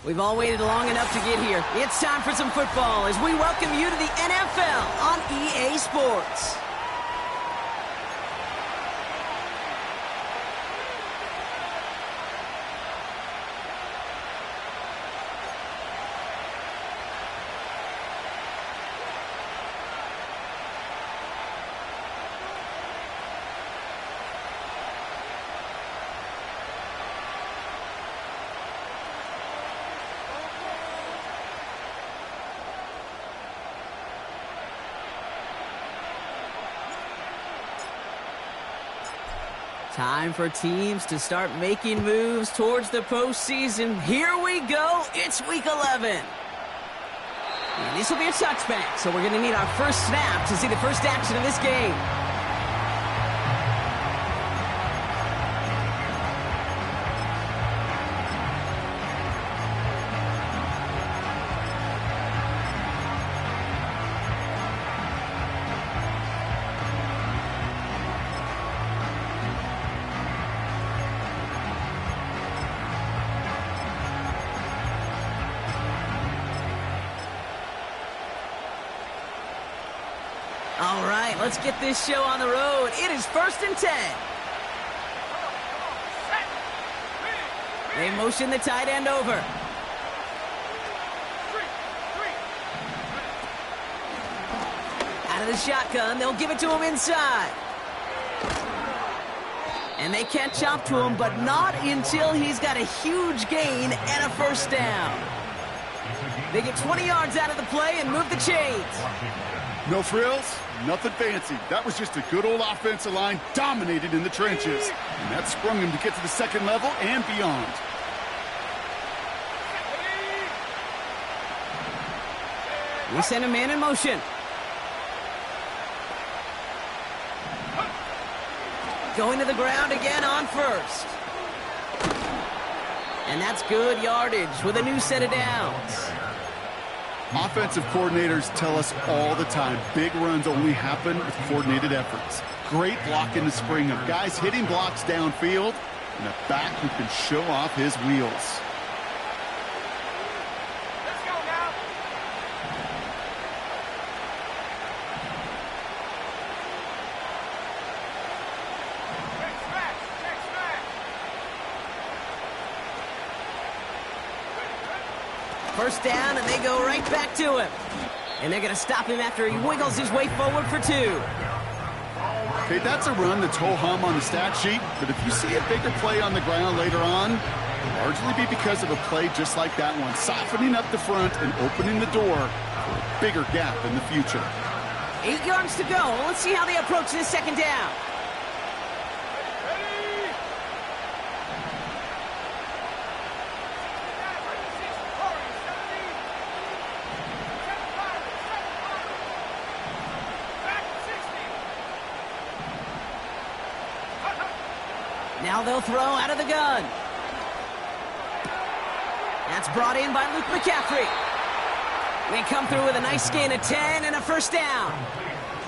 We've all waited long enough to get here. It's time for some football as we welcome you to the NFL on EA Sports. Time for teams to start making moves towards the postseason. Here we go. It's Week 11. And this will be a touchback, so we're going to need our first snap to see the first action of this game. All right, let's get this show on the road. It is 1st and 10. They motion the tight end over. Out of the shotgun, they'll give it to him inside. And they catch up to him, but not until he's got a huge gain and a first down. They get 20 yards out of the play and move the chains. No frills, nothing fancy. That was just a good old offensive line dominated in the trenches. And that sprung him to get to the second level and beyond. We send a man in motion. Going to the ground again on first. And that's good yardage with a new set of downs. Offensive coordinators tell us all the time, big runs only happen with coordinated efforts. Great block in the spring of guys hitting blocks downfield and a back who can show off his wheels. Let's go now. First down, and they go right back to him. And they're going to stop him after he wiggles his way forward for 2. Okay, that's a run that's ho-hum on the stat sheet, but if you see a bigger play on the ground later on, it'll largely be because of a play just like that one, softening up the front and opening the door for a bigger gap in the future. 8 yards to go. Let's see how they approach this second down. Now they'll throw out of the gun. That's brought in by Luke McCaffrey. They come through with a nice gain of 10 and a first down.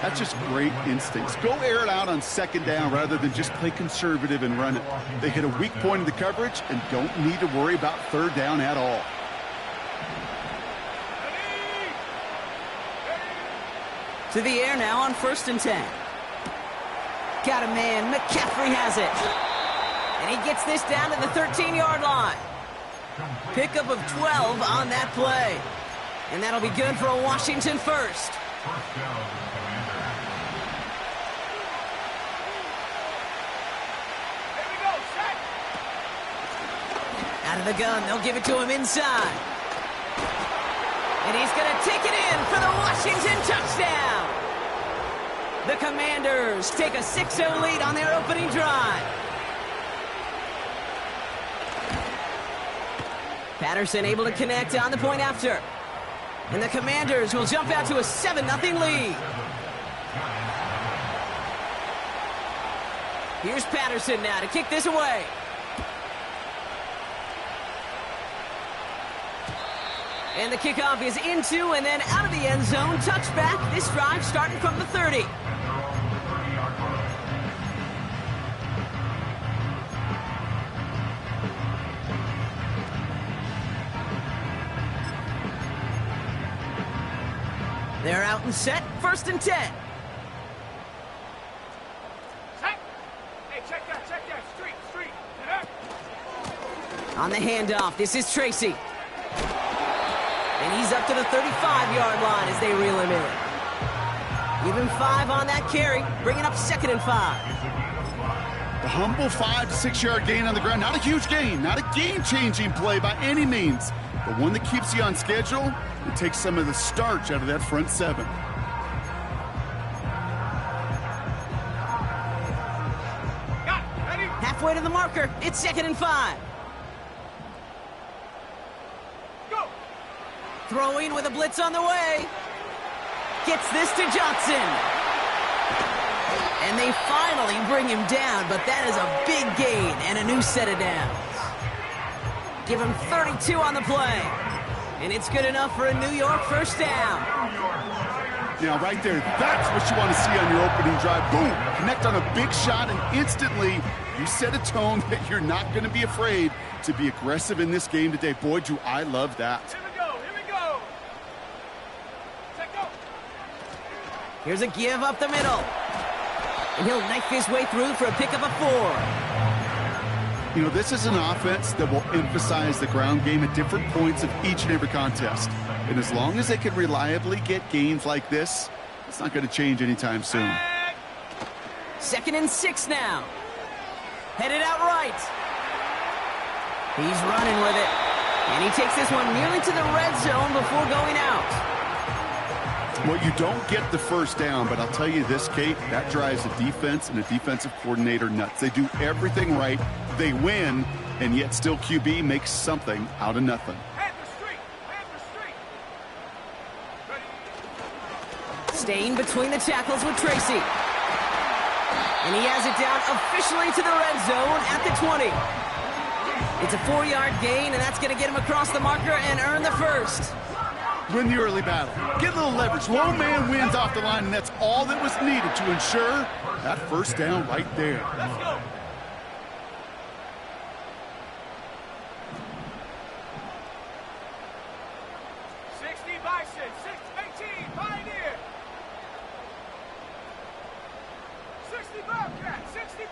That's just great instincts. Go air it out on second down rather than just play conservative and run it. They hit a weak point in the coverage and don't need to worry about third down at all. To the air now on 1st and 10. Got a man. McCaffrey has it. And he gets this down to the 13-yard line. Pickup of 12 on that play. And that'll be good for a Washington first. Out of the gun, they'll give it to him inside. And he's going to take it in for the Washington touchdown. The Commanders take a 6-0 lead on their opening drive. Patterson able to connect on the point after. And the Commanders will jump out to a 7-0 lead. Here's Patterson now to kick this away. And the kickoff is into and then out of the end zone. Touchback. This drive starting from the 30. They're out and set, 1st and 10. Set. Hey, check that. Street. On the handoff, this is Tracy. And he's up to the 35-yard line as they reel him in. Give him 5 on that carry, bringing up 2nd and 5. The humble 5 to 6 yard gain on the ground. Not a huge gain, not a game-changing play by any means, but one that keeps you on schedule and takes some of the starch out of that front 7. Got it. Ready? Halfway to the marker, it's 2nd and 5. Go. Throwing with a blitz on the way. Gets this to Johnson. And they finally bring him down, but that is a big gain and a new set of downs. Give him 32 on the play. And it's good enough for a New York 1st down. Now, right there, that's what you want to see on your opening drive. Boom! Connect on a big shot, and instantly you set a tone that you're not going to be afraid to be aggressive in this game today. Boy, do I love that. Here we go. Set, go. Here's a give up the middle. And he'll knife his way through for a pickup of 4. You know, this is an offense that will emphasize the ground game at different points of each and every contest. And as long as they can reliably get gains like this, it's not going to change anytime soon. 2nd and 6 now. Headed out right. He's running with it. And he takes this one nearly to the red zone before going out. Well, you don't get the 1st down, but I'll tell you this, Kate, that drives a defense and a defensive coordinator nuts. They do everything right. They win, and yet still QB makes something out of nothing. Hand the street. Ready? Staying between the tackles with Tracy. And he has it down officially to the red zone at the 20. It's a 4-yard gain, and that's going to get him across the marker and earn the 1st. Win the early battle. Get a little leverage. Low man wins off the line, and that's all that was needed to ensure that 1st down right there. Let's go. Bison, 6-18, Pioneer. 60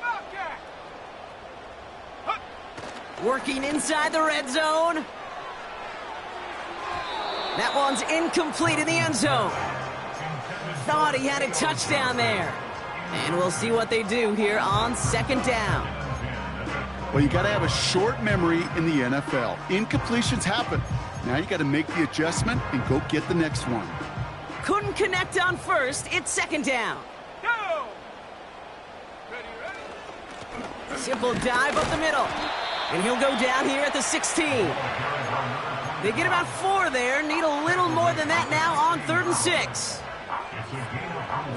Bobcat. Hup. Working inside the red zone. That one's incomplete in the end zone. Thought he had a touchdown there. And we'll see what they do here on 2nd down. Well, you got to have a short memory in the NFL. Incompletions happen. Now you got to make the adjustment and go get the next one. Couldn't connect on 1st. It's 2nd down. Go! Ready? Simple dive up the middle. And he'll go down here at the 16. They get about 4 there. Need a little more than that now on 3rd and 6.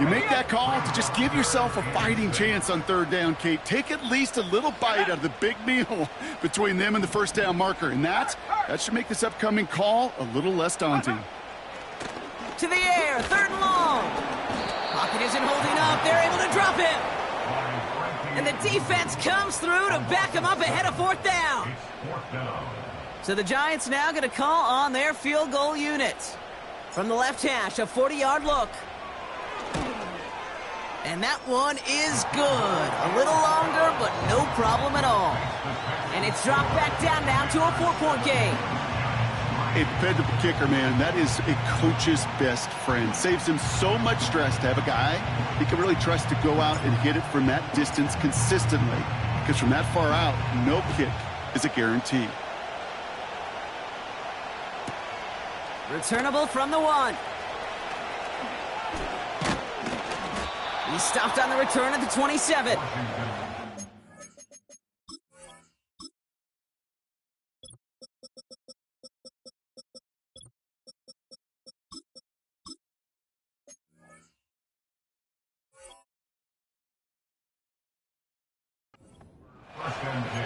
You make that call to just give yourself a fighting chance on 3rd down, Kate. Take at least a little bite out of the big meal between them and the 1st down marker. And that should make this upcoming call a little less daunting. To the air, 3rd and long. Pocket isn't holding up. They're able to drop him. And the defense comes through to back him up ahead of 4th down. So the Giants now going to call on their field goal unit. From the left hash, a 40-yard look. And that one is good. A little longer, but no problem at all. And it's dropped back down now to a 4-point game. A dependable kicker, man. That is a coach's best friend. Saves him so much stress to have a guy he can really trust to go out and hit it from that distance consistently. Because from that far out, no kick is a guarantee. Returnable from the 1. He stopped on the return at the 27. First and 10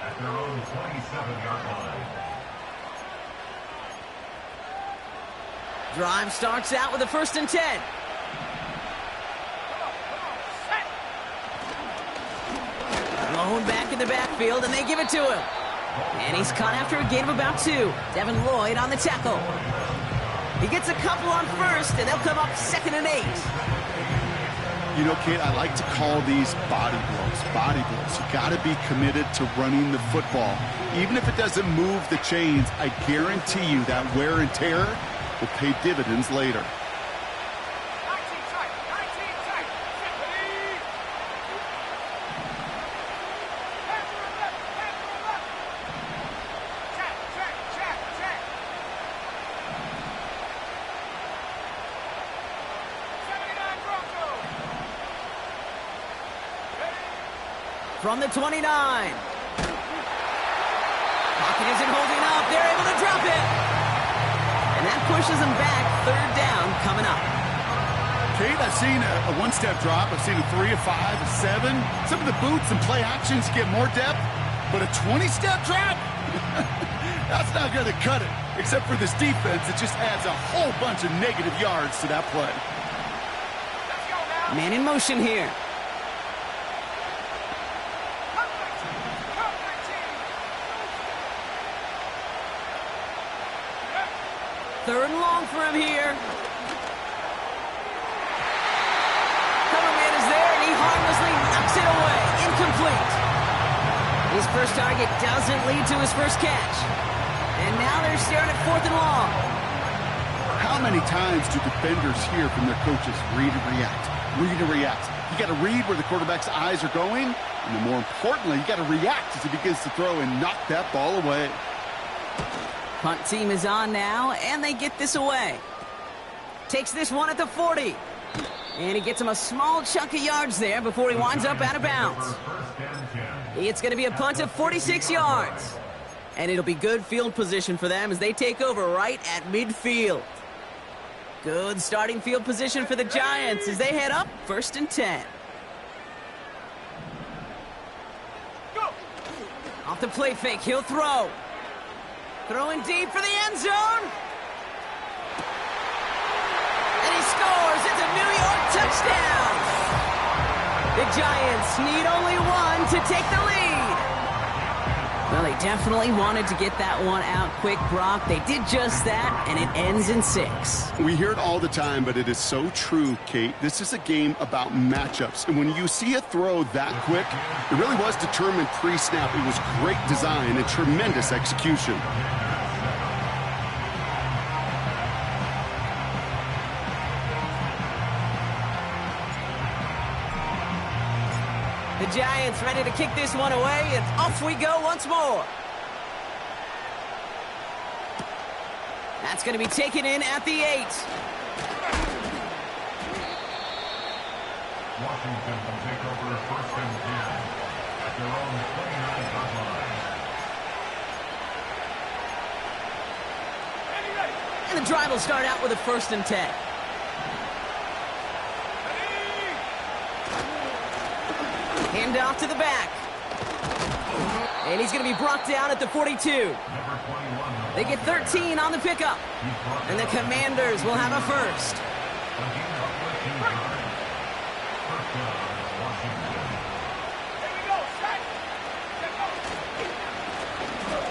at their own 27-yard line. Drive starts out with a 1st and 10. Blown back in the backfield, and they give it to him. And he's caught after a gain of about 2. Devin Lloyd on the tackle. He gets a couple on first, and they'll come up 2nd and 8. You know, Kate, I like to call these body blows. Body blows. You got to be committed to running the football. Even if it doesn't move the chains, I guarantee you that wear and tear will pay dividends later. 19 tight. 19 tight. Ready? Hands to the left. Hands to the left. Check, check, check, check. 79 Broncos. From the 29. Pocket isn't holding up. They're able to drop it. And that pushes them back. 3rd down coming up. Kate, I've seen a one-step drop. I've seen a 3, a 5, a 7. Some of the boots and play actions get more depth, but a 20-step drop? That's not going to cut it. Except for this defense, it just adds a whole bunch of negative yards to that play. Let's go now. Man in motion here. Come 19. Come 19. 3rd and long for him here. Cover man is there, and he harmlessly knocks it away. Incomplete. His first target doesn't lead to his first catch. And now they're staring at 4th and long. How many times do defenders hear from their coaches, read and react, read and react? You got to read where the quarterback's eyes are going, and then more importantly, you got to react as he begins to throw and knock that ball away. Punt team is on now, and they get this away. Takes this one at the 40. And he gets him a small chunk of yards there before he winds up out of bounds. It's going to be a punt of 46 yards. And it'll be good field position for them as they take over right at midfield. Good starting field position for the Giants as they head up 1st and 10. Go. Off the play fake, he'll throw. Throwing deep for the end zone. And he scores. It's a New York touchdown. The Giants need only one to take the lead. Well, they definitely wanted to get that one out quick, Brock. They did just that, and it ends in 6. We hear it all the time, but it is so true, Kate. This is a game about matchups. And when you see a throw that quick, it really was determined pre-snap. It was great design and tremendous execution. The Giants ready to kick this one away, and off we go once more. That's going to be taken in at the 8. Washington will take over 1st and 10 at their own 29-yard line. Ready, ready. And the drive will start out with a 1st and 10. Hand off to the back. And he's going to be brought down at the 42. They get 13 on the pickup. And the Commanders will have a 1st. Here we go. Set.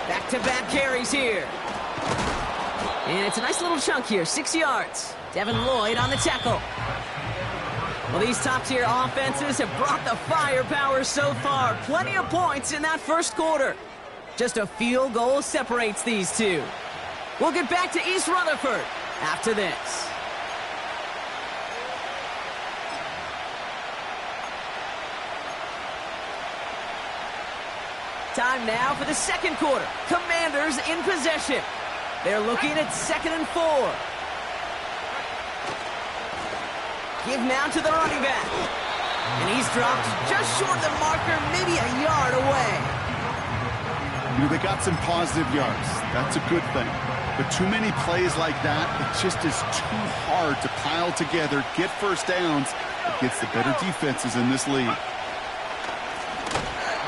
Back-to-back carries here. And it's a nice little chunk here, 6 yards. Devin Lloyd on the tackle. Well, these top-tier offenses have brought the firepower so far. Plenty of points in that 1st quarter. Just a field goal separates these two. We'll get back to East Rutherford after this. Time now for the 2nd quarter. Commanders in possession. They're looking at 2nd and 4. Give now to the running back. And he's dropped just short of the marker, maybe a yard away. You know, they got some positive yards. That's a good thing. But too many plays like that, it just is too hard to pile together, get 1st downs against the better defenses in this league.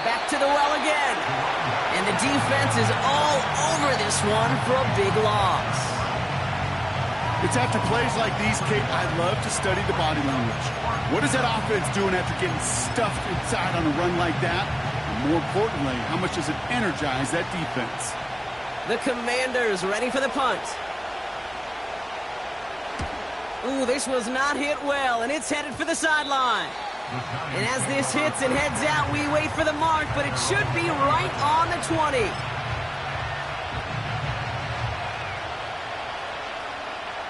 Back to the well again. And the defense is all over this one for a big loss. It's after plays like these, Kate, I love to study the body language. What is that offense doing after getting stuffed inside on a run like that? And more importantly, how much does it energize that defense? The Commanders ready for the punt. Ooh, this was not hit well, and it's headed for the sideline. And as this hits and heads out, we wait for the mark, but it should be right on the 20.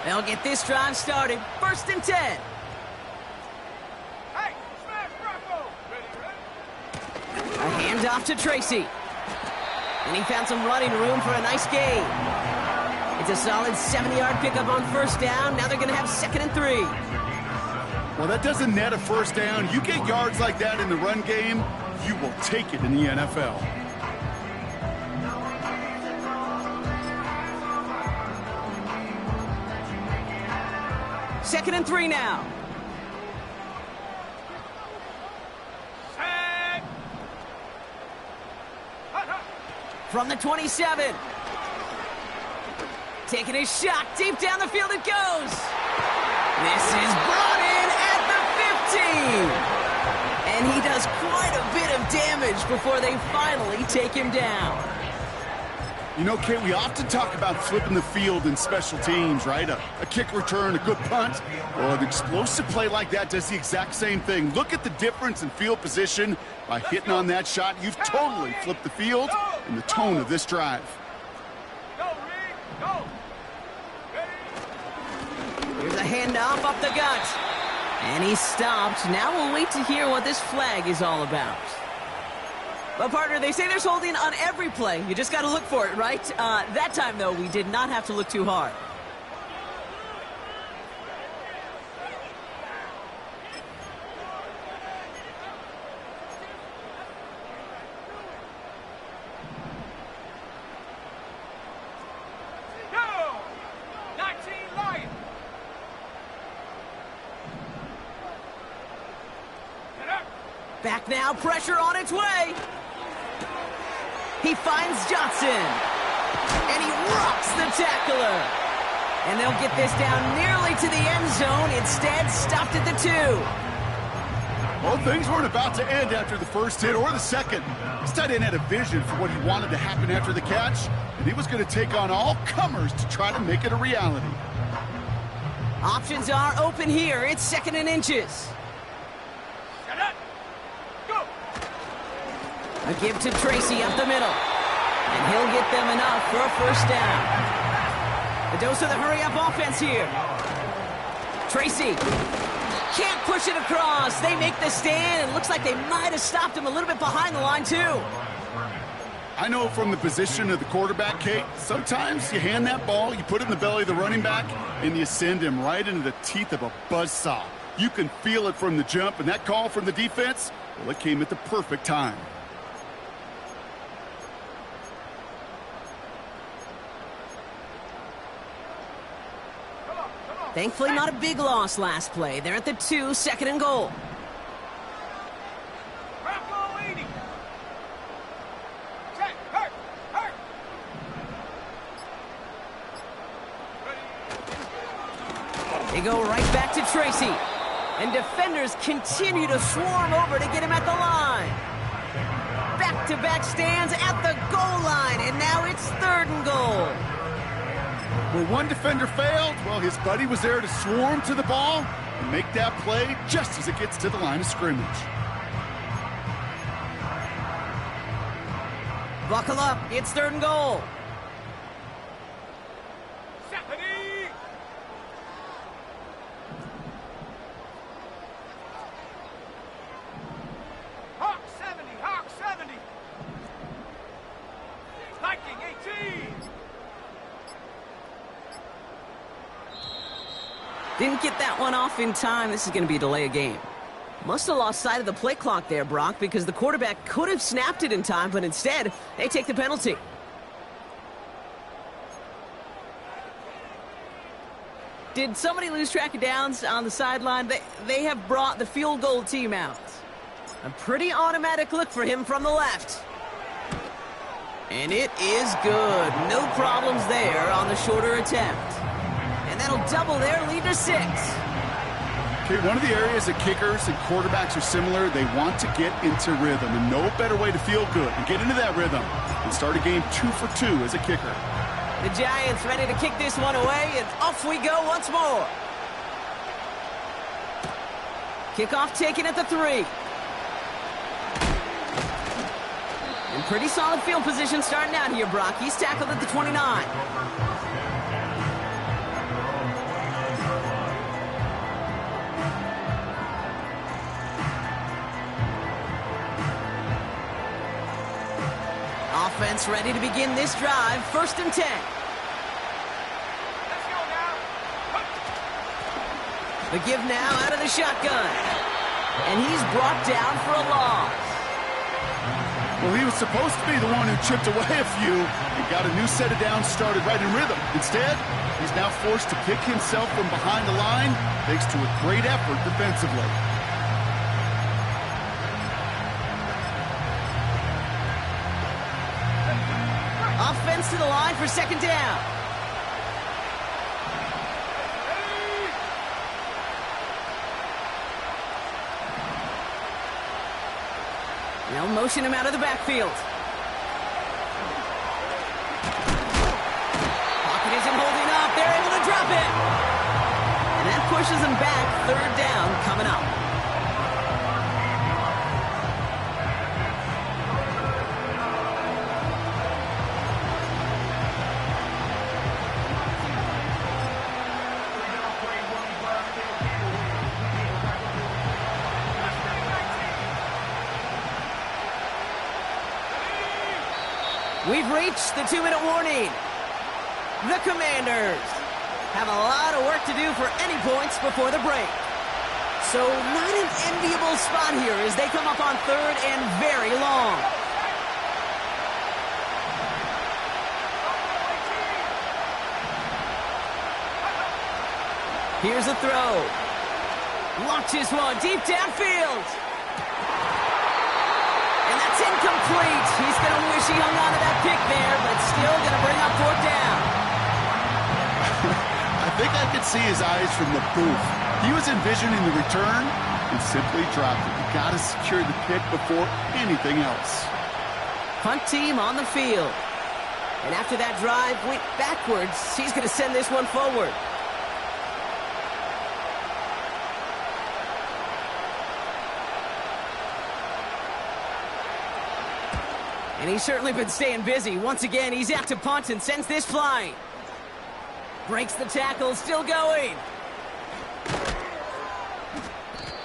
They'll get this drive started. 1st and 10. Hey, smash Bronco! Ready? A handoff to Tracy. And he found some running room for a nice gain. It's a solid 70-yard pickup on 1st down. Now they're going to have 2nd and 3. Well, that doesn't net a 1st down. You get yards like that in the run game, you will take it in the NFL. 2nd and 3 now. Set! Hut, hut. From the 27. Taking a shot. Deep down the field it goes. This is brought in at the 15. And he does quite a bit of damage before they finally take him down. You know, Kate, we often talk about flipping the field in special teams, right? A kick return, a good punt. Well, an explosive play like that does the exact same thing. Look at the difference in field position. By hitting on that shot, you've totally flipped the field and the tone of this drive. Go, Reed, go! Ready? Here's a handoff up the gut. And he stopped. Now we'll wait to hear what this flag is all about. Well, partner, they say there's holding on every play. You just got to look for it, right? That time, though, we did not have to look too hard. Go! 19 Lions! Get up! Back now, pressure on its way. He finds Johnson. And he rocks the tackler. And they'll get this down nearly to the end zone. Instead, stopped at the 2. Well, things weren't about to end after the first hit or the second. This tight end had a vision for what he wanted to happen after the catch, and he was going to take on all comers to try to make it a reality. Options are open here. It's 2nd and inches. Get up! Go! A give to Tracy up the middle. And he'll get them enough for a 1st down. A dose of the hurry-up offense here. Tracy can't push it across. They make the stand, and looks like they might have stopped him a little bit behind the line, too. I know from the position of the quarterback, Kate, sometimes you hand that ball, you put it in the belly of the running back, and you send him right into the teeth of a buzzsaw. You can feel it from the jump, and that call from the defense, well, it came at the perfect time. Thankfully, not a big loss last play. They're at the 2, 2nd and goal. Bronco 80! Check! Hurt! Hurt! Ready? They go right back to Tracy. And defenders continue to swarm over to get him at the line. Back-to-back stands at the goal line, and now it's 3rd and goal. Well, one defender failed. Well, his buddy was there to swarm to the ball and make that play just as it gets to the line of scrimmage. Buckle up. It's 3rd and goal. Stephanie! Hawk 70! Hawk 70! Viking 18! Didn't get that one off in time. This is going to be a delay of game. Must have lost sight of the play clock there, Brock, because the quarterback could have snapped it in time, but instead, they take the penalty. Did somebody lose track of downs on the sideline? They have brought the field goal team out. A pretty automatic look for him from the left. And it is good. No problems there on the shorter attempt. And that'll double their lead to 6. Okay, one of the areas that kickers and quarterbacks are similar, they want to get into rhythm, and no better way to feel good and get into that rhythm than start a game 2 for 2 as a kicker. The Giants ready to kick this one away, and off we go once more. Kickoff taken at the 3. And pretty solid field position starting out here, Brock. He's tackled at the 29. Offense ready to begin this drive. 1st and 10. Let's go now. The give now out of the shotgun. And he's brought down for a loss. Well, he was supposed to be the one who chipped away a few and got a new set of downs started right in rhythm. Instead, he's now forced to pick himself from behind the line thanks to a great effort defensively. Offense to the line for 2nd down. Now motion him out of the backfield. Pocket isn't holding up. They're able to drop it. And that pushes him back. 3rd down coming up. We've reached the 2-minute warning. The Commanders have a lot of work to do for any points before the break. So not an enviable spot here as they come up on 3rd and very long. Here's a throw. Launches one deep downfield. And that's incomplete. He's going to wish he hung on to that pick there, but it's still going to bring up 4th down. I think I could see his eyes from the booth. He was envisioning the return and simply dropped it. You got to secure the pick before anything else. Punt team on the field. And after that drive went backwards, he's going to send this one forward. And he's certainly been staying busy. Once again, he's out to punt and sends this flying. Breaks the tackle, still going.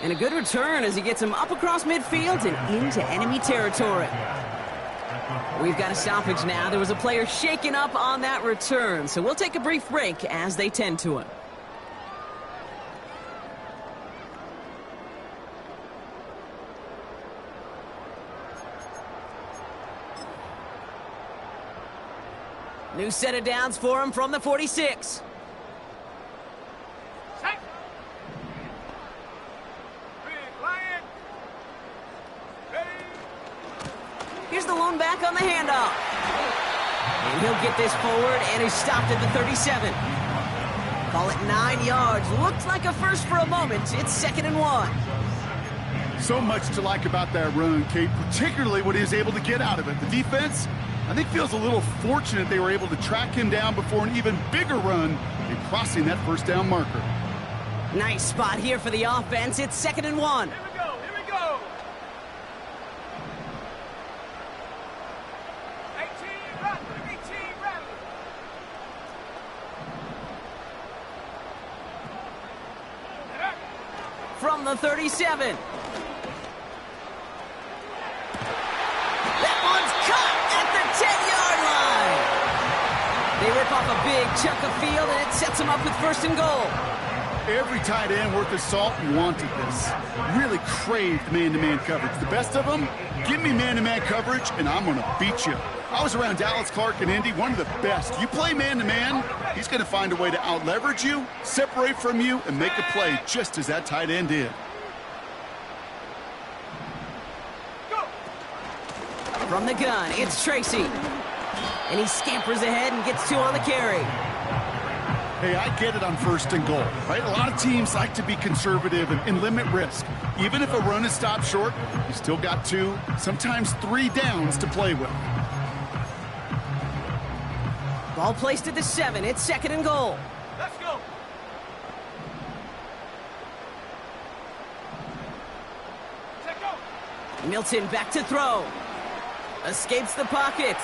And a good return as he gets him up across midfield and into enemy territory. We've got a stoppage now. There was a player shaken up on that return, so we'll take a brief break as they tend to him. New set of downs for him from the 46. Set. Big Lion. Ready. Here's the lone back on the handoff. And he'll get this forward, and he's stopped at the 37. Call it 9 yards. Looks like a first for a moment. It's 2nd and 1. So much to like about that run, Kate, particularly what he was able to get out of it. The defense, I think, feels a little fortunate they were able to track him down before an even bigger run and crossing that 1st down marker. Nice spot here for the offense. It's 2nd and 1. Here we go. Here we go. 18 rattle. 18 rattle. From the 37. That one's cut at the 10-yard line. They rip off a big chunk of field, and it sets them up with 1st and goal. Every tight end worth his salt wanted this. Really craved man-to-man coverage. The best of them, give me man-to-man coverage, and I'm going to beat you. I was around Dallas Clark and Indy, one of the best. You play man-to-man, he's going to find a way to out-leverage you, separate from you, and make a play just as that tight end did. From the gun, it's Tracy. And he scampers ahead and gets 2 on the carry. Hey, I get it on 1st and goal, right? A lot of teams like to be conservative and limit risk. Even if a run is stopped short, you still got 2, sometimes 3 downs to play with. Ball placed at the 7. It's 2nd and goal. Let's go. Milton back to throw. Escapes the pocket.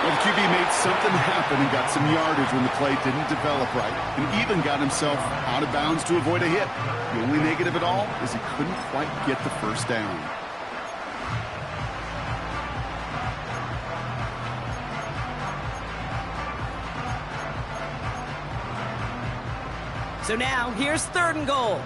Well, the QB made something happen and got some yardage when the play didn't develop right, and even got himself out of bounds to avoid a hit. The only negative at all is he couldn't quite get the first down. So now, here's 3rd and goal.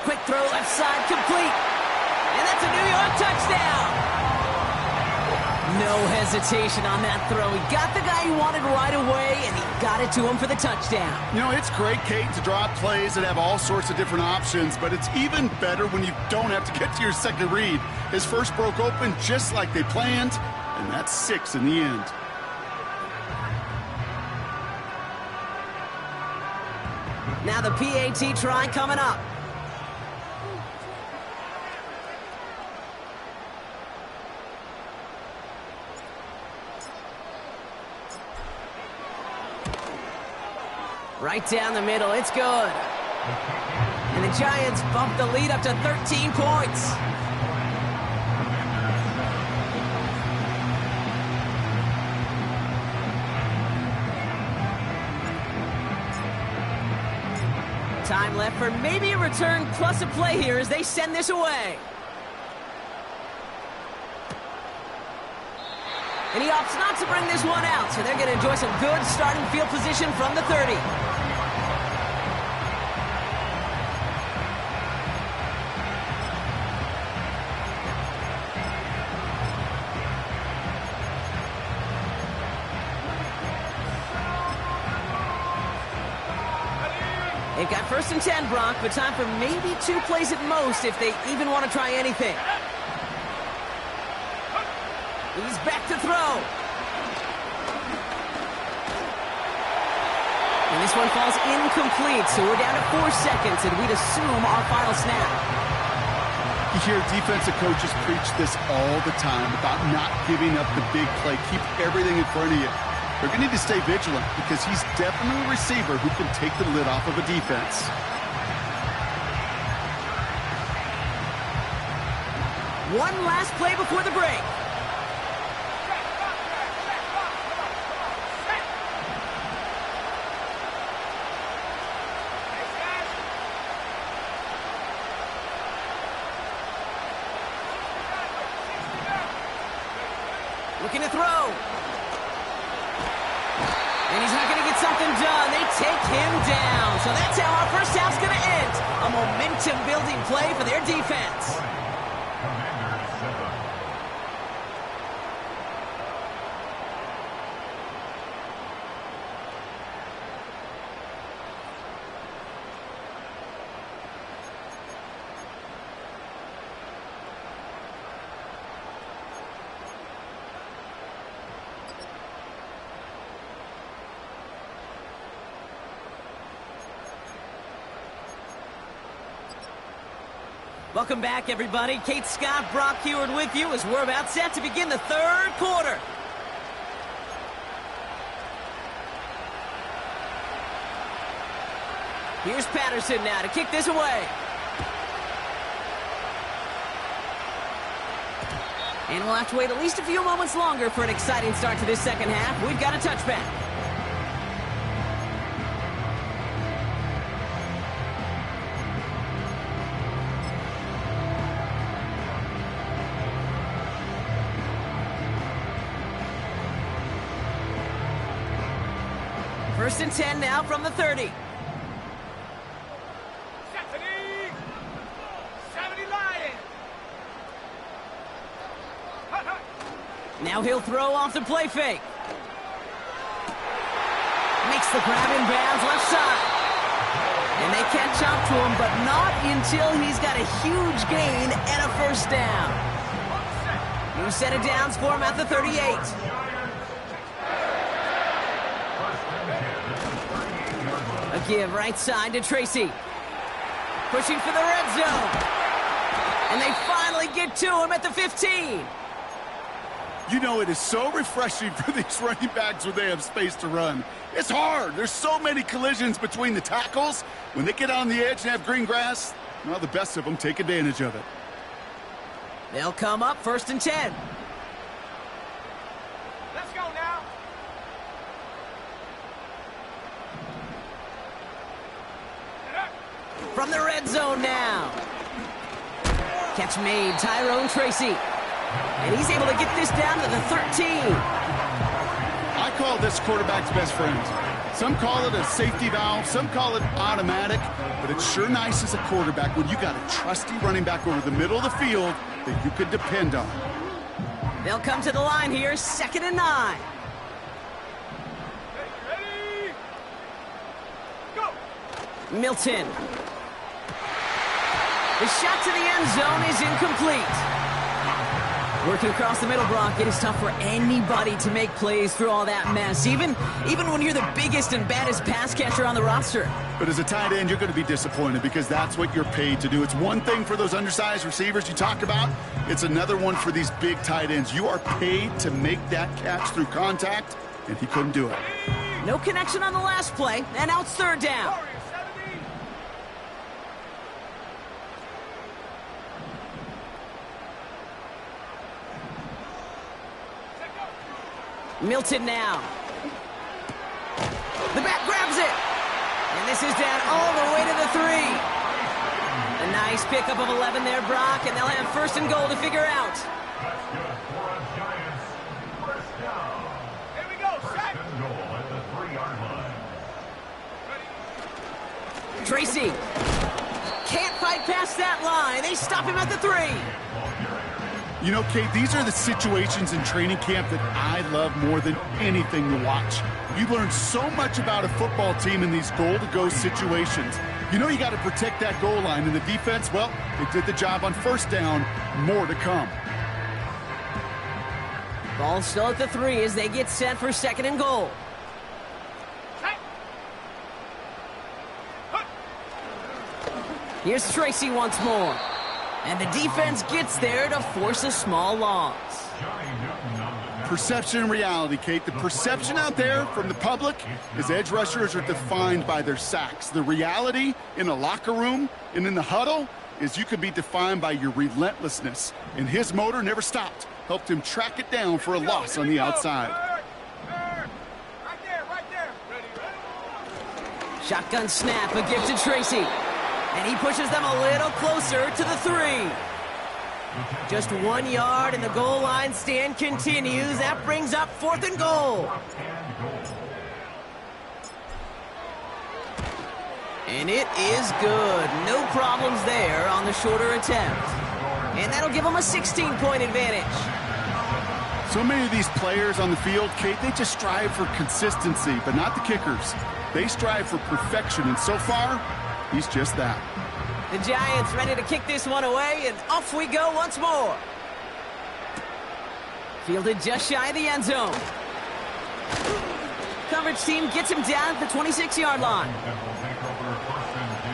Quick throw left side, complete. And that's a New York touchdown. No hesitation on that throw. He got the guy he wanted right away, and he got it to him for the touchdown. You know, it's great, Kate, to draw plays that have all sorts of different options, but it's even better when you don't have to get to your second read. His first broke open just like they planned, and that's 6 in the end. Now the PAT try coming up. Right down the middle, it's good. And the Giants bump the lead up to 13 points. Time left for maybe a return plus a play here as they send this away. And he opts not to bring this one out, so they're going to enjoy some good starting field position from the 30. They've got 1st and 10, Brock, but time for maybe 2 plays at most if they even want to try anything. He's back to throw. And this one falls incomplete, so we're down to 4 seconds, and we'd assume our final snap. You hear defensive coaches preach this all the time about not giving up the big play. Keep everything in front of you. They're going to need to stay vigilant because he's definitely a receiver who can take the lid off of a defense. One last play before the break. Looking to throw. And he's not going to get something done. They take him down. So that's how our first half's going to end. A momentum-building play for their defense. Welcome back, everybody. Kate Scott, Brock Huard with you as we're about set to begin the 3rd quarter. Here's Patterson now to kick this away. And we'll have to wait at least a few moments longer for an exciting start to this second half. We've got a touchback. First and 10 now from the 30. 70 Lions. Now he'll throw off the play fake. Makes the grab in bounds left side. And they catch up to him, but not until he's got a huge gain and a first down. New set of downs for him at the 38. A give right side to Tracy. Pushing for the red zone. And they finally get to him at the 15. You know, it is so refreshing for these running backs when they have space to run. It's hard. There's so many collisions between the tackles. When they get on the edge and have green grass, well, the best of them take advantage of it. They'll come up 1st and 10. Let's go now. From the red zone now. Catch made, Tyrone Tracy. And he's able to get this down to the 13. I call this quarterback's best friend. Some call it a safety valve, some call it automatic, but it's sure nice as a quarterback when you got a trusty running back over the middle of the field that you can depend on. They'll come to the line here, 2nd and 9. Ready? Go. Milton. The shot to the end zone is incomplete. Working across the middle, Brock, it is tough for anybody to make plays through all that mess, even when you're the biggest and baddest pass catcher on the roster. But as a tight end, you're going to be disappointed because that's what you're paid to do. It's one thing for those undersized receivers you talk about. It's another one for these big tight ends. You are paid to make that catch through contact, and he couldn't do it. No connection on the last play, and now it's 3rd down. Warriors, 70. Milton now. The back grabs it. And this is down all the way to the 3. A nice pickup of 11 there, Brock, and they'll have 1st and goal to figure out. That's good for a Giants. First down. Here we go. Set. Second goal at the 3-yard line. Ready. Tracy can't fight past that line. They stop him at the 3. You know, Kate, these are the situations in training camp that I love more than anything to watch. You learn so much about a football team in these goal-to-go situations. You know you got to protect that goal line, and the defense, well, they did the job on 1st down. More to come. Ball still at the 3 as they get set for 2nd and goal. Set. Hut. Here's Tracy once more. And the defense gets there to force a small loss. Perception and reality, Kate. The perception out there from the public is edge rushers are defined by their sacks. The reality in a locker room and in the huddle is you could be defined by your relentlessness. And his motor never stopped. Helped him track it down for a loss on the outside. Right there. Ready. Shotgun snap, a gift to Tracy. And he pushes them a little closer to the 3. Just 1 yard, and the goal line stand continues. That brings up 4th and goal. And it is good. No problems there on the shorter attempt. And that'll give them a 16-point advantage. So many of these players on the field, Kate, they just strive for consistency, but not the kickers. They strive for perfection, and so far, he's just that. The Giants ready to kick this one away, and off we go once more. Fielded just shy of the end zone. Coverage team gets him down at the 26-yard line. And will take over 1st and 10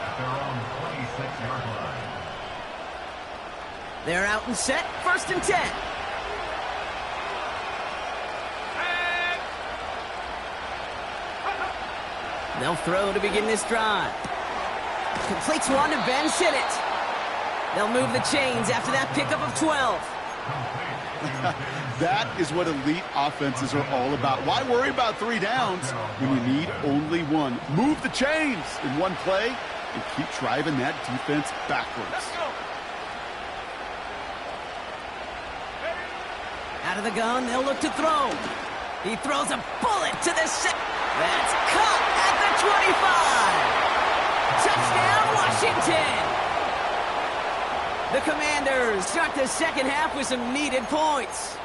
at their own 26-yard line. They're out and set, 1st and 10. They'll throw to begin this drive. Completes one to Ben Sinnott. They'll move the chains after that pickup of 12. That is what elite offenses are all about. Why worry about 3 downs when you need only 1? Move the chains in one play and keep driving that defense backwards. Let's go. Out of the gun, they'll look to throw. He throws a bullet to the That's caught at the 25. Touchdown, Washington. The Commanders start the second half with some needed points.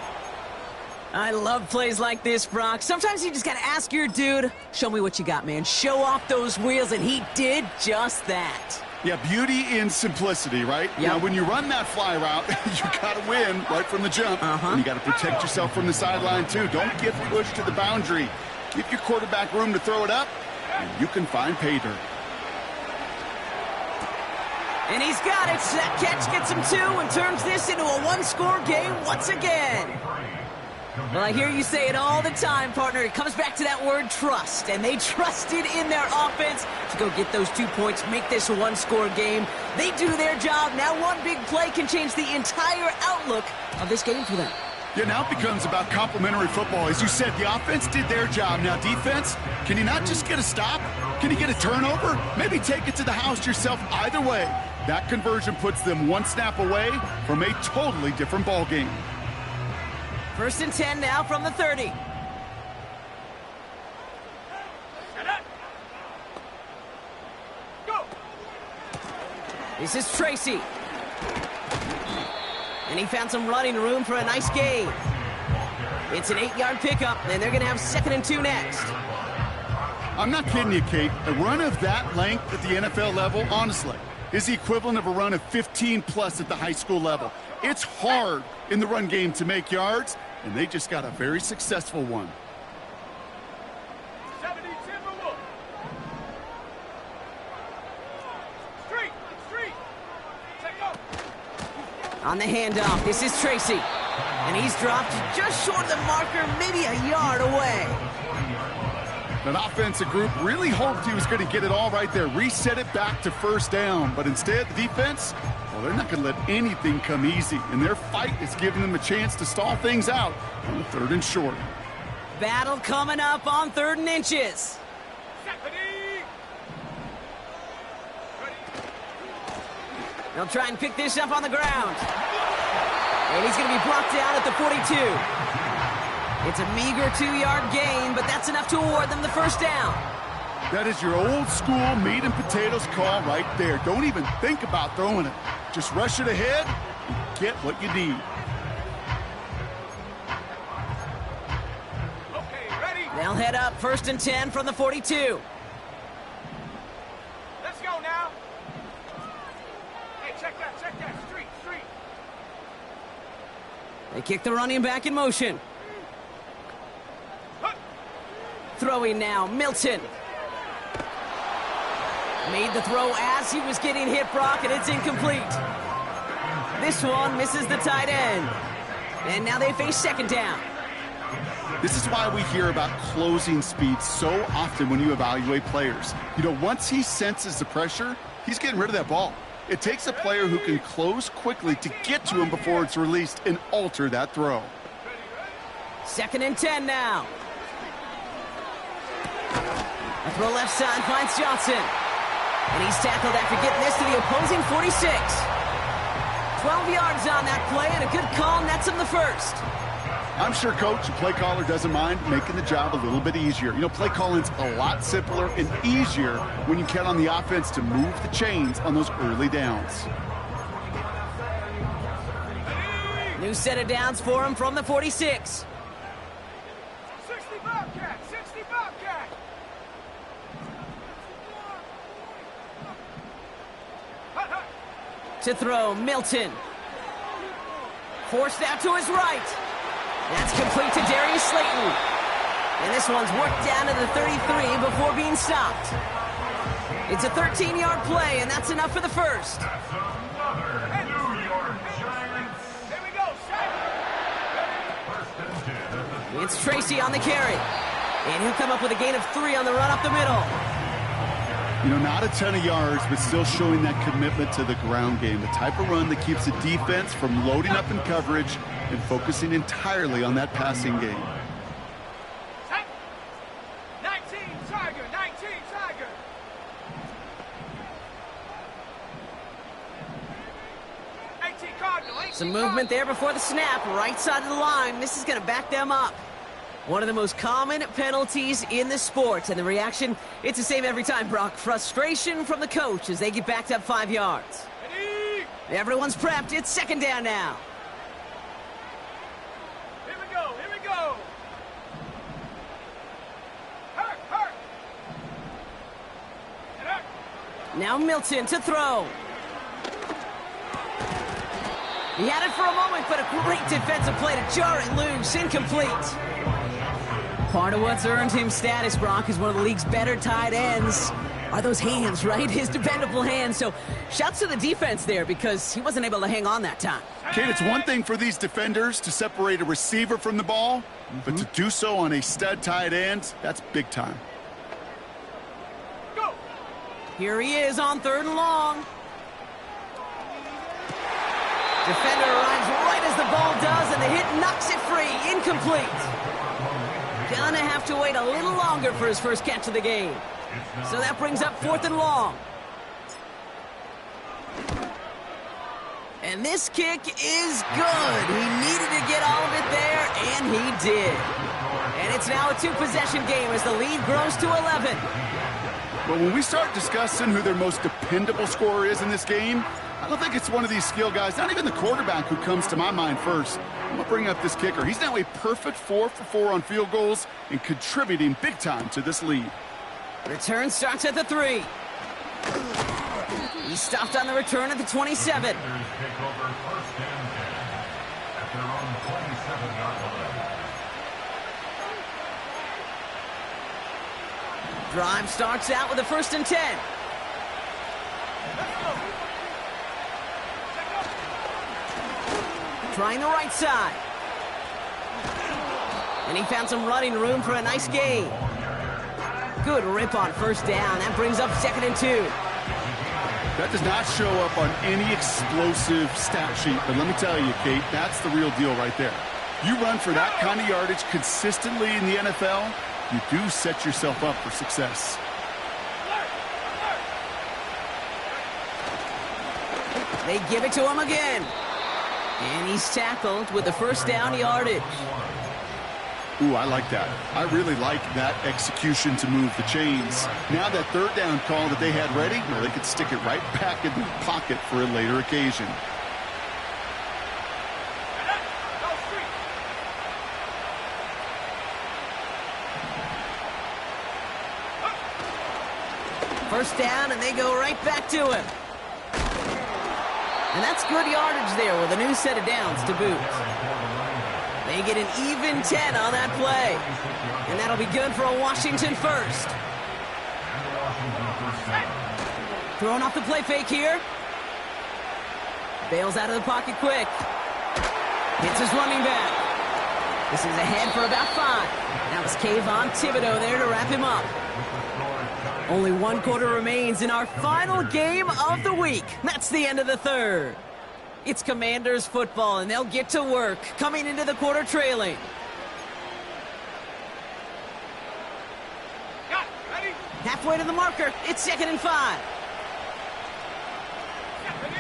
I love plays like this, Brock. Sometimes you just got to ask your dude, show me what you got, man. Show off those wheels, and he did just that. Yeah, beauty in simplicity, right? Yep. Now, when you run that fly route, you got to win right from the jump. And you got to protect yourself from the sideline, too. Don't get pushed to the boundary. Give your quarterback room to throw it up, and you can find pay dirt. And he's got it. That catch gets him 2 and turns this into a one-score game once again. Well, I hear you say it all the time, partner. It comes back to that word trust. And they trusted in their offense to go get those 2 points, make this a one-score game. They do their job. Now one big play can change the entire outlook of this game for them. Yeah, now it becomes about complementary football. As you said, the offense did their job. Now defense, can you not just get a stop? Can you get a turnover? Maybe take it to the house yourself. Either way, that conversion puts them one snap away from a totally different ball game. 1st and 10 now from the 30. Go. This is Tracy. And he found some running room for a nice gain. It's an 8-yard pickup, and they're going to have 2nd and 2 next. I'm not kidding you, Kate. A run of that length at the NFL level, honestly, is the equivalent of a run of 15-plus at the high school level. It's hard in the run game to make yards, and they just got a very successful one. 70 Timberwolves. Street. Take off. On the handoff, this is Tracy. And he's dropped just short of the marker, maybe a yard away. That offensive group really hoped he was going to get it all right there, reset it back to 1st down. But instead, the defense, well, they're not going to let anything come easy. And their fight is giving them a chance to stall things out on the 3rd and short. Battle coming up on 3rd and inches. They'll try and pick this up on the ground. And he's going to be brought down at the 42. It's a meager 2-yard gain, but that's enough to award them the 1st down. That is your old school meat and potatoes call right there. Don't even think about throwing it. Just rush it ahead and get what you need. Okay, ready? They'll head up 1st and 10 from the 42. Let's go now. Hey, check that. Street. They kick the running back in motion. Throwing now, Milton. Made the throw as he was getting hit, Brock, and it's incomplete. This one misses the tight end. And now they face 2nd down. This is why we hear about closing speed so often when you evaluate players. You know, once he senses the pressure, he's getting rid of that ball. It takes a player who can close quickly to get to him before it's released and alter that throw. 2nd and 10 now. A throw left side finds Johnson. And he's tackled after getting this to the opposing 46. 12 yards on that play, and a good call nets him the 1st. I'm sure, Coach, the play caller doesn't mind making the job a little bit easier. You know, play calling's a lot simpler and easier when you count on the offense to move the chains on those early downs. New set of downs for him from the 46. 60 Bobcat. To throw, Milton. Forced out to his right. That's complete to Darius Slayton. And this one's worked down to the 33 before being stopped. It's a 13-yard play, and that's enough for the 1st. That's another New York Giants. Here we go, set. 1st and 10. It's Tracy on the carry. And he'll come up with a gain of 3 on the run up the middle. You know, not a ton of yards, but still showing that commitment to the ground game. The type of run that keeps the defense from loading up in coverage and focusing entirely on that passing game. 19 Tiger. Some movement there before the snap, right side of the line. This is going to back them up. One of the most common penalties in the sport, and the reaction, it's the same every time, Brock. Frustration from the coach as they get backed up 5 yards. Ready? Everyone's prepped. It's 2nd down now. Here we go. Hurt. Get up. Now Milton to throw. He had it for a moment, but a great defensive play to jar it loose. Incomplete. Part of what's earned him status, Brock, is one of the league's better tight ends. are those hands, right? His dependable hands. So shouts to the defense there because he wasn't able to hang on that time. Kate, it's one thing for these defenders to separate a receiver from the ball, but to do so on a stud tight end, that's big time. Go. Here he is on 3rd and long. Defender arrives right as the ball does, and the hit knocks it free. Incomplete. Gonna have to wait a little longer for his first catch of the game. So that brings up 4th and long. And this kick is good. He needed to get all of it there, and he did. And it's now a 2-possession game as the lead grows to 11. But when we start discussing who their most dependable scorer is in this game, I don't think it's one of these skill guys, not even the quarterback, who comes to my mind first. I'm going to bring up this kicker. He's now a perfect 4 for 4 on field goals and contributing big time to this lead. Return starts at the 3. He stopped on the return at the 27. Take over 1st and 10 at their own 27-yard line. Drive starts out with a 1st and 10. Trying the right side. And he found some running room for a nice gain. Good rip on 1st down. That brings up 2nd and 2. That does not show up on any explosive stat sheet, but let me tell you, Kate, that's the real deal right there. You run for that kind of yardage consistently in the NFL, you do set yourself up for success. They give it to him again. And he's tackled with the 1st down yardage. Ooh, I like that. I really like that execution to move the chains. Now that 3rd down call that they had ready, well, they could stick it right back in the pocket for a later occasion. First down, and they go right back to him. And that's good yardage there with a new set of downs to boot. They get an even 10 on that play. And that'll be good for a Washington 1st. Throwing off the play fake here. Bails out of the pocket quick. Hits his running back. This is ahead for about 5. That was Kayvon Thibodeau there to wrap him up. Only 1 quarter remains in our final game of the week. That's the end of the 3rd. It's Commanders football, and they'll get to work, coming into the quarter trailing. Got it. Ready? Halfway to the marker, it's 2nd and 5. Ready?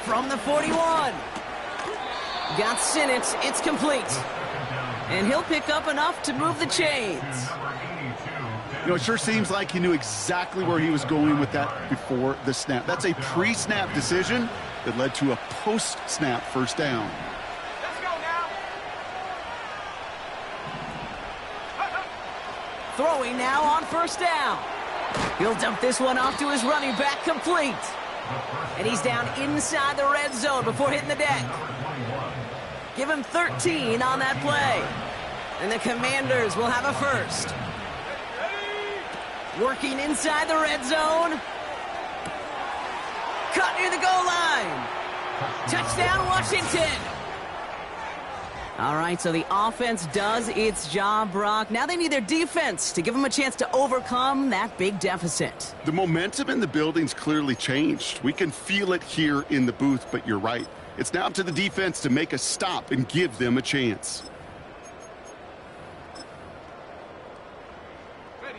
From the 41. Got Sinnott, it's complete. And he'll pick up enough to move the chains. You know, it sure seems like he knew exactly where he was going with that before the snap. That's a pre-snap decision that led to a post-snap 1st down. Let's go now. Throwing now on 1st down. He'll dump this one off to his running back, complete. And he's down inside the red zone before hitting the deck. Give him 13 on that play. And the Commanders will have a 1st. Working inside the red zone. Cut near the goal line. Touchdown, Washington. All right, so the offense does its job, Brock. Now they need their defense to give them a chance to overcome that big deficit. The momentum in the building's clearly changed. We can feel it here in the booth, but you're right. It's now up to the defense to make a stop and give them a chance.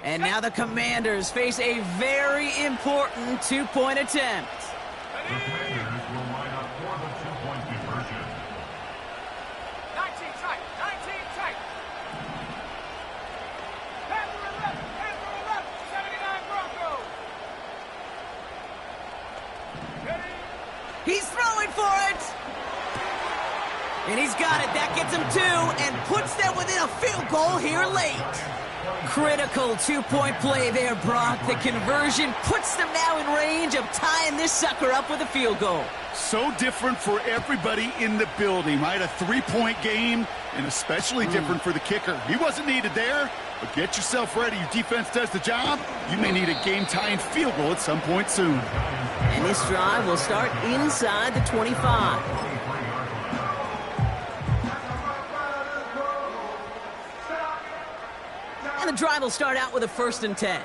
And now the Commanders face a very important 2-point attempt. The Commanders will line up for the 2-point conversion. 19 tight. 19 tight. Panther 11. Panther 11. 79 Broncos. Ready? He's throwing for it. And he's got it. That gets him 2 and puts them within a field goal here late. Critical two-point play there, Brock. The conversion puts them now in range of tying this sucker up with a field goal. So different for everybody in the building, right? A three-point game, and especially different for the kicker. He wasn't needed there, but get yourself ready. Your defense does the job. You may need a game-tying field goal at some point soon. And this drive will start inside the 25. And the drive will start out with a 1st and 10.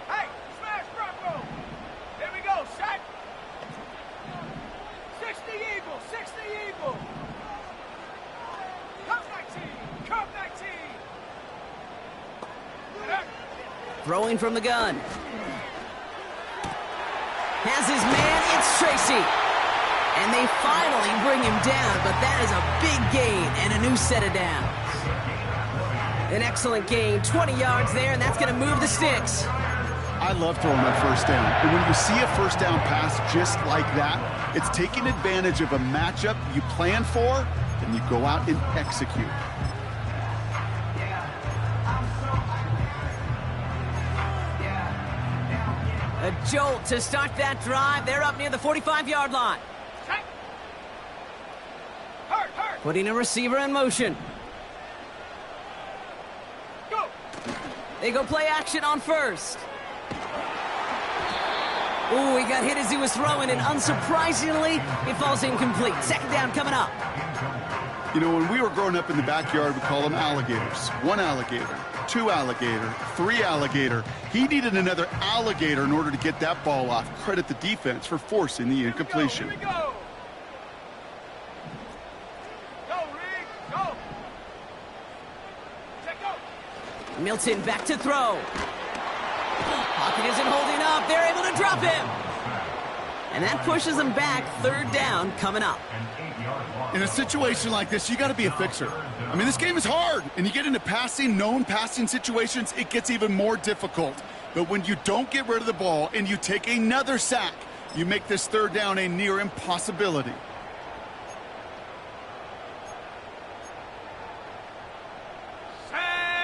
Hey, smash front row. Here we go, set. 60 Eagle, 60 Eagle. Come back team, come back team. Throwing from the gun. Has his man, it's Tracy. And they finally bring him down, but that is a big gain and a new set of downs. An excellent gain, 20 yards there, and that's going to move the sticks. I love throwing that first down. And when you see a first down pass just like that, it's taking advantage of a matchup you plan for, and you go out and execute. A jolt to start that drive. They're up near the 45-yard line. Putting a receiver in motion. Go. They go play action on first. Ooh, he got hit as he was throwing, and unsurprisingly, it falls incomplete. 2nd down coming up. You know, when we were growing up in the backyard, we call them alligators. 1 alligator, 2 alligator, 3 alligator. He needed another alligator in order to get that ball off. Credit the defense for forcing the incompletion. Here we go. Go, Rick, go. Check go. Milton back to throw. Pocket isn't holding up. They're able to drop him. And that pushes them back. 3rd down coming up. In a situation like this, you got to be a fixer. I mean, this game is hard, and you get into known passing situations, it gets even more difficult. But when you don't get rid of the ball and you take another sack, you make this 3rd down a near impossibility.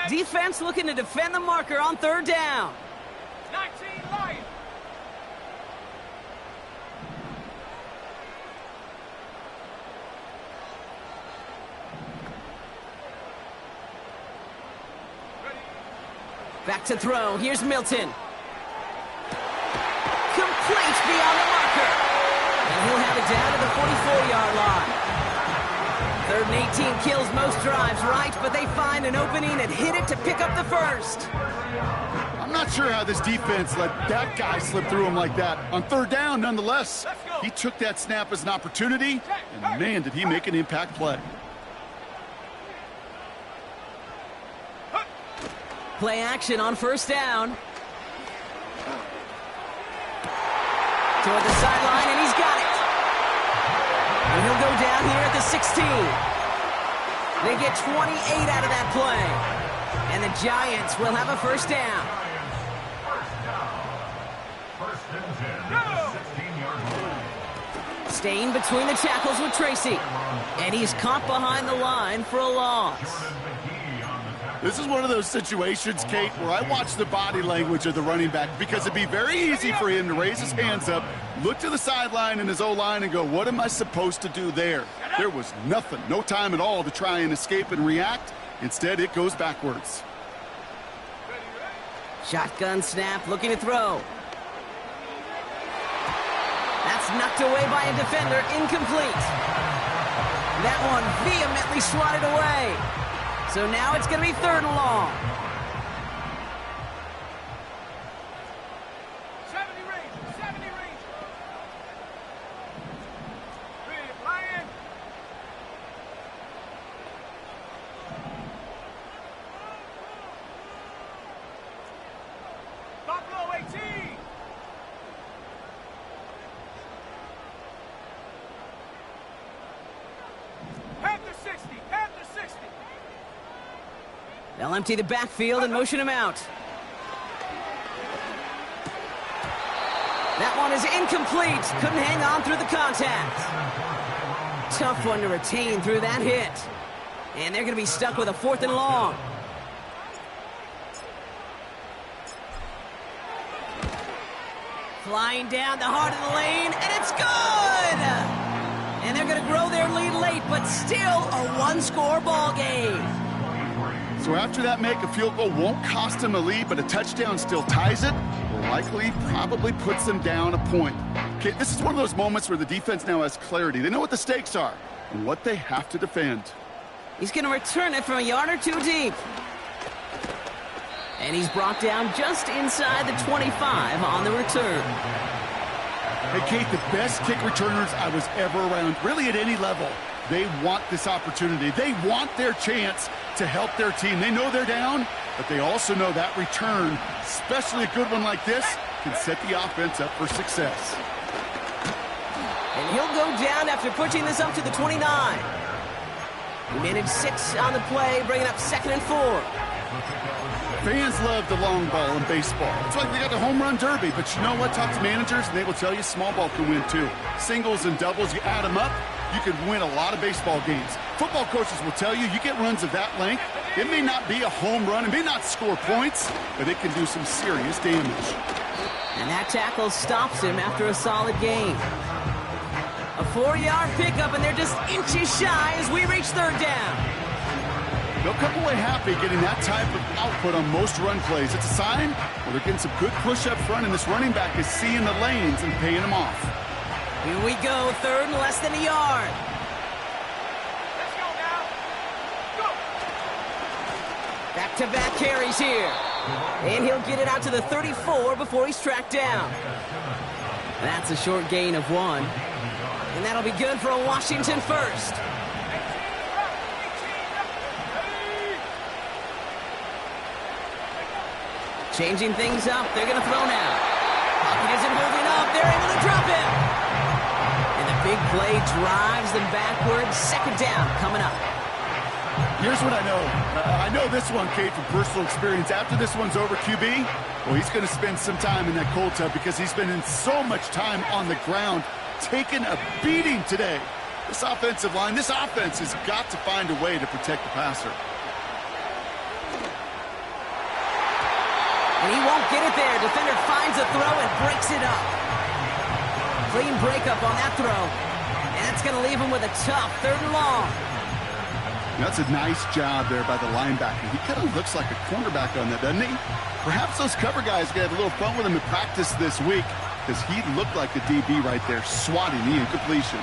Defense looking to defend the marker on 3rd down. 19 Lions. Back to throw. Here's Milton. Complete beyond the marker. And he'll have it down to the 44-yard line. 3rd and 18 kills most drives, right? But they find an opening and hit it to pick up the 1st. I'm not sure how this defense let that guy slip through him like that. On 3rd down, nonetheless, he took that snap as an opportunity, and man, did he make an impact play. Play action on 1st down. Toward the sideline, and he's got it. And he'll go down here at the 16. They get 28 out of that play. And the Giants will have a 1st down. Staying between the tackles with Tracy. And he's caught behind the line for a loss. This is one of those situations, Kate, where I watch the body language of the running back because it'd be very easy for him to raise his hands up, look to the sideline in his O-line and go, what am I supposed to do there? There was nothing, no time at all to try and escape and react. Instead, it goes backwards. Shotgun snap, looking to throw. That's knocked away by a defender, incomplete. That one vehemently swatted away. So now it's going to be 3rd and long. 70 range, 70 range. Ready to flying. Buffalo 18. Panther 60, Panther 60. They'll empty the backfield and motion him out. That one is incomplete. Couldn't hang on through the contact. Tough one to retain through that hit. And they're going to be stuck with a 4th and long. Flying down the heart of the lane, and it's good! And they're going to grow their lead late, but still a one-score ball game. So after that make, a field goal won't cost them a lead, but a touchdown still ties it, or likely probably puts them down a point. Okay, this is one of those moments where the defense now has clarity. They know what the stakes are and what they have to defend. He's going to return it from a yard or two deep. And he's brought down just inside the 25 on the return. Hey, Kate, the best kick returners I was ever around, really at any level, they want this opportunity. They want their chance to help their team. They know they're down, but they also know that return, especially a good one like this, can set the offense up for success. And he'll go down after pushing this up to the 29. He managed 6 on the play, bringing up 2nd and 4. Fans love the long ball in baseball. It's like they got the home run derby, but you know what? Talk to managers, and they will tell you small ball can win too. Singles and doubles, you add them up, you could win a lot of baseball games. Football coaches will tell you get runs of that length. It may not be a home run, it may not score points, but it can do some serious damage. And that tackle stops him after a solid gain. A 4-yard pickup, and they're just inches shy as we reach 3rd down. They'll come away happy getting that type of output on most run plays. It's a sign where they're getting some good push up front, and this running back is seeing the lanes and paying them off. Here we go, 3rd and less than a yard. Let's go now. Go. Back-to-back carries here. And he'll get it out to the 34 before he's tracked down. That's a short gain of 1. And that'll be good for a Washington first. Changing things up. They're going to throw now. Pocket isn't holding up. They're able to drop him. And the big play drives them backwards. 2nd down coming up. Here's what I know. I know this one, Kate, from personal experience. After this one's over, QB, well, he's going to spend some time in that cold tub because he's spending so much time on the ground, taking a beating today. This offensive line, this offense has got to find a way to protect the passer. And he won't get it there. Defender finds a throw and breaks it up. Clean breakup on that throw. And that's going to leave him with a tough 3rd and long. That's a nice job there by the linebacker. He kind of looks like a cornerback on that, doesn't he? Perhaps those cover guys are going to have a little fun with him in practice this week because he looked like a DB right there, swatting the incompletion.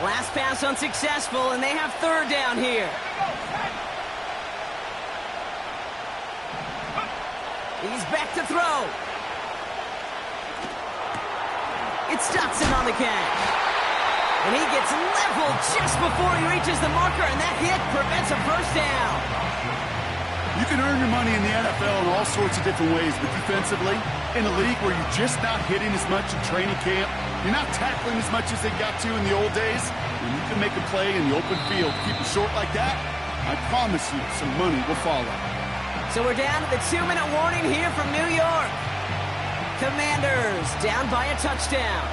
Last pass unsuccessful, and they have 3rd down here. He's back to throw. It's Dotson on the catch. And he gets leveled just before he reaches the marker, and that hit prevents a 1st down. You can earn your money in the NFL in all sorts of different ways, but defensively, in a league where you're just not hitting as much in training camp, you're not tackling as much as they got to in the old days, when you can make a play in the open field, keep it short like that, I promise you some money will follow. So we're down to the 2-minute warning here from New York. Commanders down by a touchdown.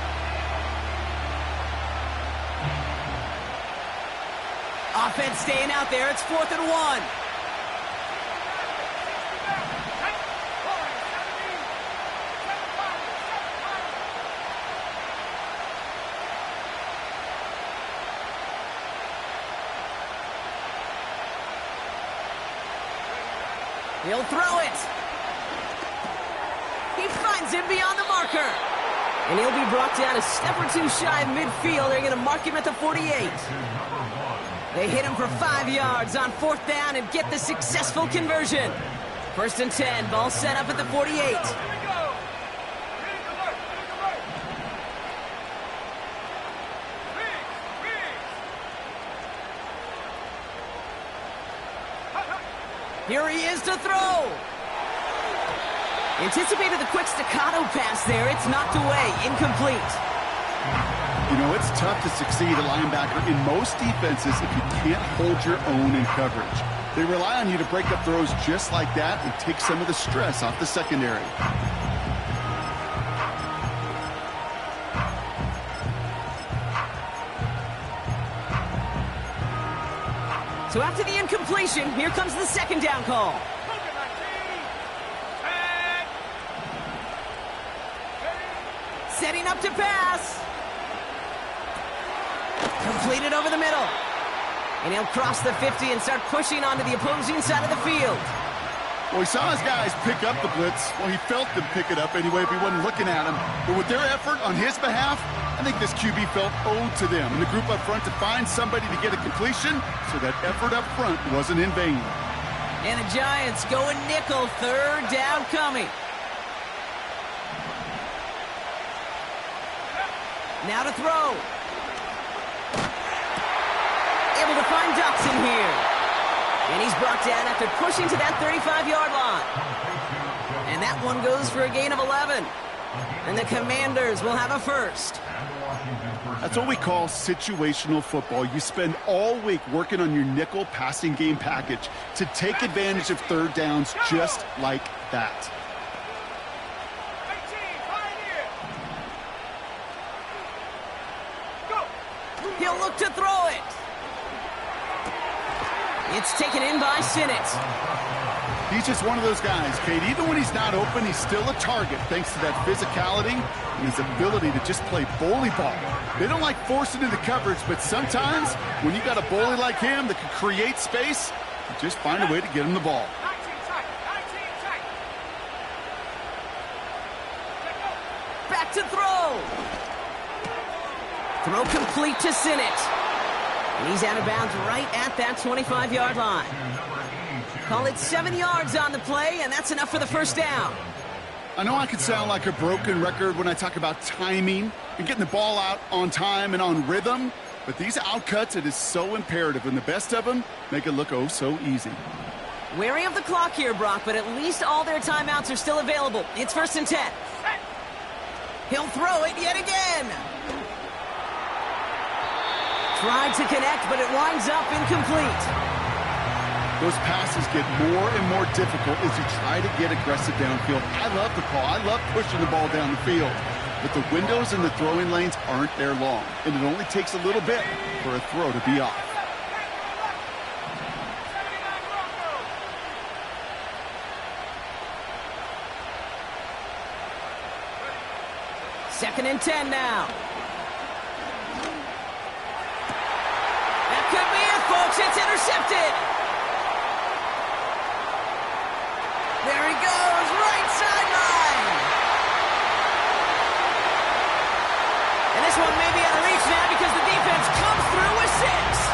Offense staying out there. It's 4th and 1. He'll throw it. He finds him beyond the marker. And he'll be brought down a step or 2 shy of midfield. They're going to mark him at the 48. They hit him for 5 yards on 4th down and get the successful conversion. 1st and 10, ball set up at the 48. Here he is to throw. Anticipated the quick staccato pass there. It's knocked away. Incomplete. You know, it's tough to succeed at linebacker in most defenses if you can't hold your own in coverage. They rely on you to break up throws just like that and take some of the stress off the secondary. So after the incompletion, here comes the 2nd down call. Setting up to pass. Completed over the middle. And he'll cross the 50 and start pushing onto the opposing side of the field. Well, he saw his guys pick up the blitz. Well, he felt them pick it up anyway if he wasn't looking at him. But with their effort on his behalf, I think this QB felt owed to them and the group up front to find somebody to get a completion, so that effort up front wasn't in vain. And the Giants going nickel, third down coming. Now to throw. Able to find Dotson here. And he's brought down after pushing to that 35-yard line. And that one goes for a gain of 11. And the Commanders will have a first. That's what we call situational football. You spend all week working on your nickel passing game package to take advantage of third downs just like that. 18, He'll look to throw it. It's taken in by Sinnott. He's just one of those guys, Kate. Even when he's not open, he's still a target thanks to that physicality and his ability to just play bully ball. They don't like forcing into coverage, but sometimes when you got a bully like him that can create space, you just find a way to get him the ball. 19 tight. Back to throw. Throw complete to Sinnott. And he's out of bounds right at that 25-yard line. Call it 7 yards on the play, and that's enough for the first down. I know I could sound like a broken record when I talk about timing and getting the ball out on time and on rhythm, but these outcuts, it is so imperative, and the best of them make it look oh so easy. Wary of the clock here, Brock, but at least all their timeouts are still available. It's 1st and 10. He'll throw it yet again. Tried to connect, but it winds up incomplete. Those passes get more and more difficult as you try to get aggressive downfield. I love the call. I love pushing the ball down the field. But the windows in the throwing lanes aren't there long, and it only takes a little bit for a throw to be off. Second and 10 now. That could be it, folks. It's intercepted. There he goes, right sideline. And this one may be out of reach now because the defense comes through with 6.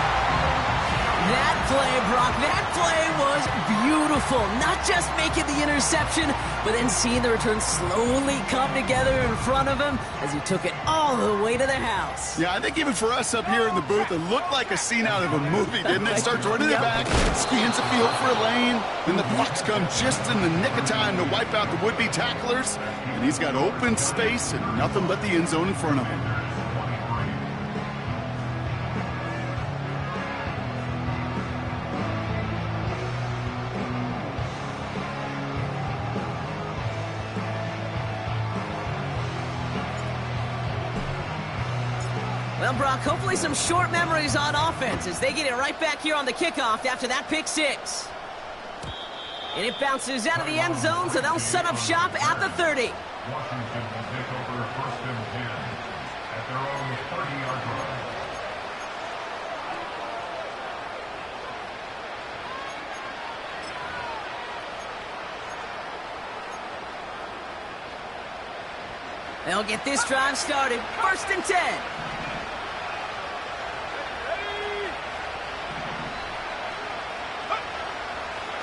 That play, Brock, that play was beautiful. Not just making the interception, but then seeing the return slowly come together in front of him as he took it all the way to the house. Yeah, I think even for us up here in the booth, it looked like a scene out of a movie, didn't it? Starts running it back, scans the field for a lane, and the blocks come just in the nick of time to wipe out the would-be tacklers, and he's got open space and nothing but the end zone in front of him. Well, Brock, hopefully some short memories on offense as they get it right back here on the kickoff after that pick 6. And it bounces out of the end zone, so they'll set up shop at the 30. Washington will take over 1st and 10 at their own 30-yard line. They'll get this drive started. 1st and 10.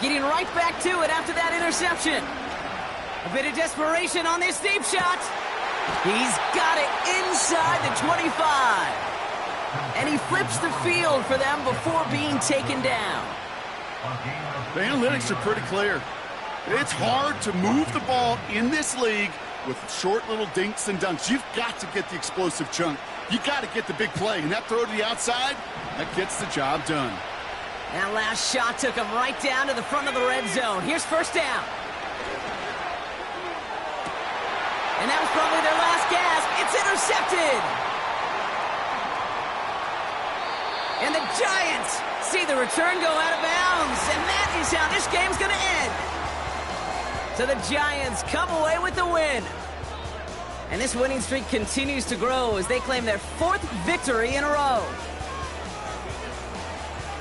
Getting right back to it after that interception. A bit of desperation on this deep shot. He's got it inside the 25. And he flips the field for them before being taken down. The analytics are pretty clear. It's hard to move the ball in this league with short little dinks and dunks. You've got to get the explosive chunk. You got to get the big play. And that throw to the outside, that gets the job done. That last shot took him right down to the front of the red zone. Here's 1st down. And that was probably their last gasp. It's intercepted. And the Giants see the return go out of bounds. And that is how this game's going to end. So the Giants come away with the win. And this winning streak continues to grow as they claim their 4th victory in a row.